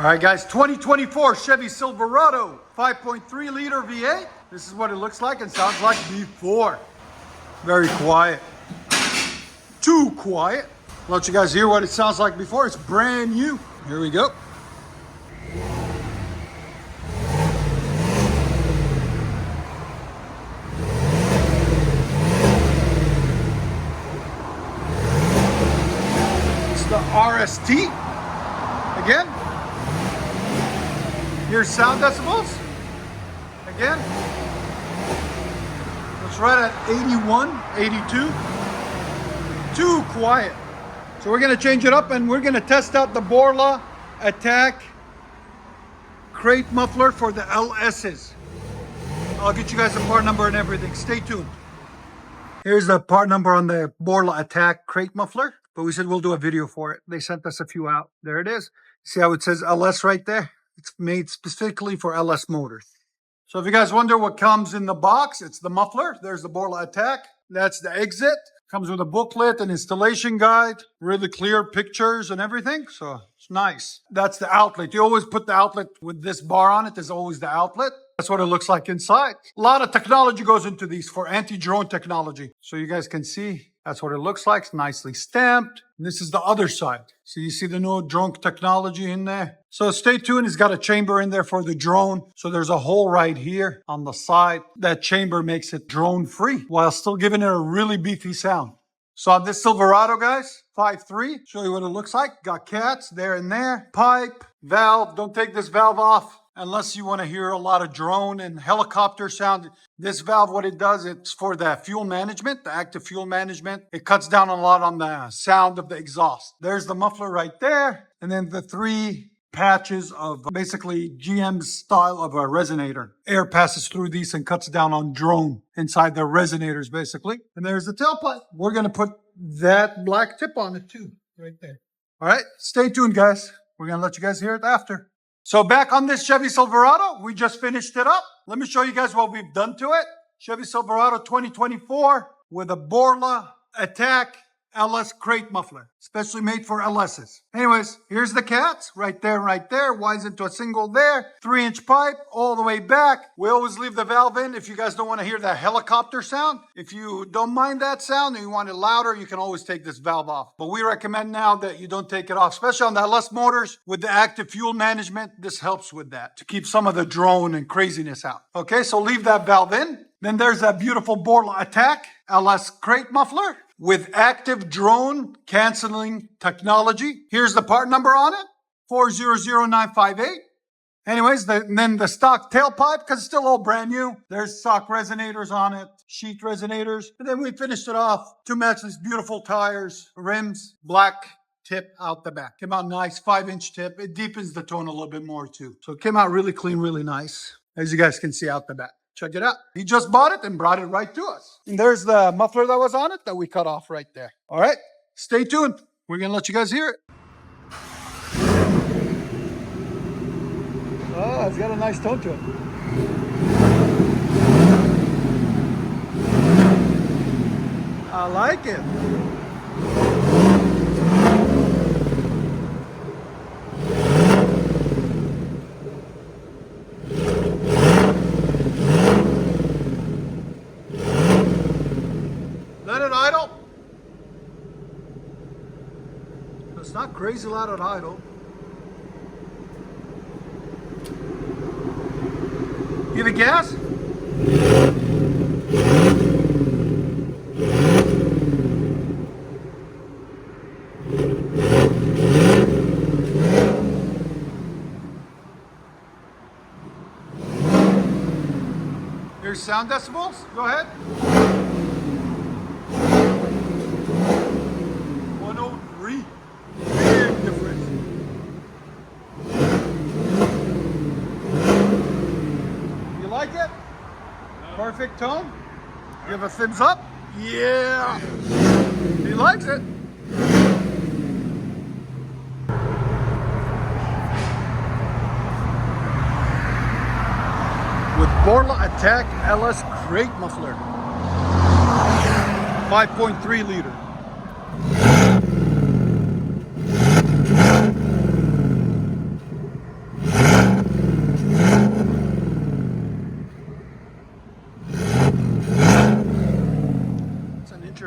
All right, guys, 2024 Chevy Silverado 5.3 liter V8. This is what it looks like and sounds like before. Very quiet. Too quiet. I'll let you guys hear what it sounds like before. It's brand new. Here we go. It's the RST. Again. Here's sound decibels. Again. It's right at 81, 82. Too quiet. So we're going to change it up and we're going to test out the Borla Atak crate muffler for the LS's. I'll get you guys the part number and everything. Stay tuned. Here's the part number on the Borla Atak crate muffler. But we said we'll do a video for it. They sent us a few out. There it is. See how it says LS right there? It's made specifically for LS motors. So if you guys wonder what comes in the box, it's the muffler. There's the Borla Atak. That's the exit. Comes with a booklet, an installation guide, really clear pictures and everything. So it's nice. That's the outlet. You always put the outlet with this bar on it. There's always the outlet. That's what it looks like inside. A lot of technology goes into these for anti-drone technology. So you guys can see that's what it looks like. It's nicely stamped. And this is the other side. So you see the new drone technology in there. So stay tuned. It's got a chamber in there for the drone. So there's a hole right here on the side. That chamber makes it drone free while still giving it a really beefy sound. So on this Silverado, guys, 5.3, show you what it looks like. Got cats there and there. Pipe, valve. Don't take this valve off unless you want to hear a lot of drone and helicopter sound. This valve, what it does, it's for the fuel management, the active fuel management. It cuts down a lot on the sound of the exhaust. There's the muffler right there. And then the three patches of basically GM's style of a resonator. Air passes through these and cuts down on drone inside the resonators, basically. And there's the tailpipe. We're going to put that black tip on it too, right there. All right, stay tuned, guys. We're going to let you guys hear it after. So back on this Chevy Silverado, we just finished it up. Let me show you guys what we've done to it. Chevy Silverado 2024 with a Borla Atak LS crate muffler, especially made for LS's. Anyways, here's the cats, right there, winds into a single there, 3-inch pipe all the way back. We always leave the valve in if you guys don't want to hear that helicopter sound. If you don't mind that sound and you want it louder, you can always take this valve off. But we recommend now that you don't take it off, especially on the LS motors with the active fuel management. This helps with that to keep some of the drone and craziness out. Okay, so leave that valve in. Then there's that beautiful Borla Atak LS crate muffler with active drone canceling technology. Here's the part number on it, 400958. Anyways, then the stock tailpipe, because it's still all brand new. There's stock resonators on it, sheet resonators. And then we finished it off to match these beautiful tires, rims, black tip out the back. Came out nice, 5-inch tip. It deepens the tone a little bit more too. So it came out really clean, really nice, as you guys can see out the back. Check it out. He just bought it and brought it right to us. And there's the muffler that was on it that we cut off right there. All right, stay tuned. We're going to let you guys hear it. Oh, it's got a nice tone to it. I like it. Let it idle. It's not crazy loud at idle. Give it gas. Here's sound decibels. Go ahead. 103. Big difference. You like it? Perfect tone? Give a thumbs up? Yeah. He likes it. With Borla Atak LS crate muffler. 5.3 liter.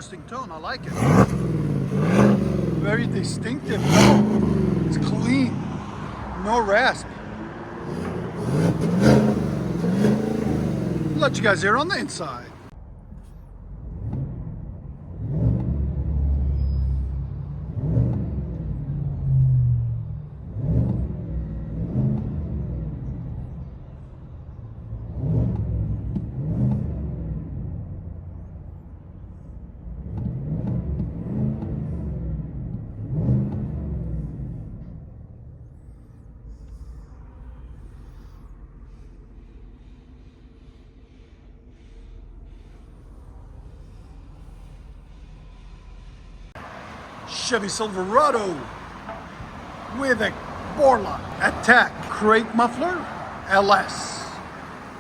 interesting tone. I like it. Very distinctive. No, it's clean. No rasp. Let you guys hear on the inside. Chevy Silverado with a Borla Atak crate muffler LS,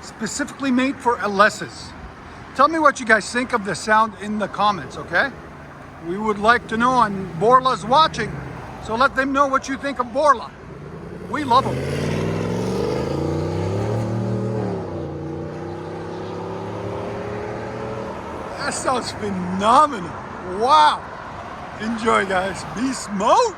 specifically made for LS's. Tell me what you guys think of the sound in the comments, okay? We would like to know, and Borla's watching, so let them know what you think of Borla. We love them. That sounds phenomenal. Wow. Enjoy, guys. Be smoked.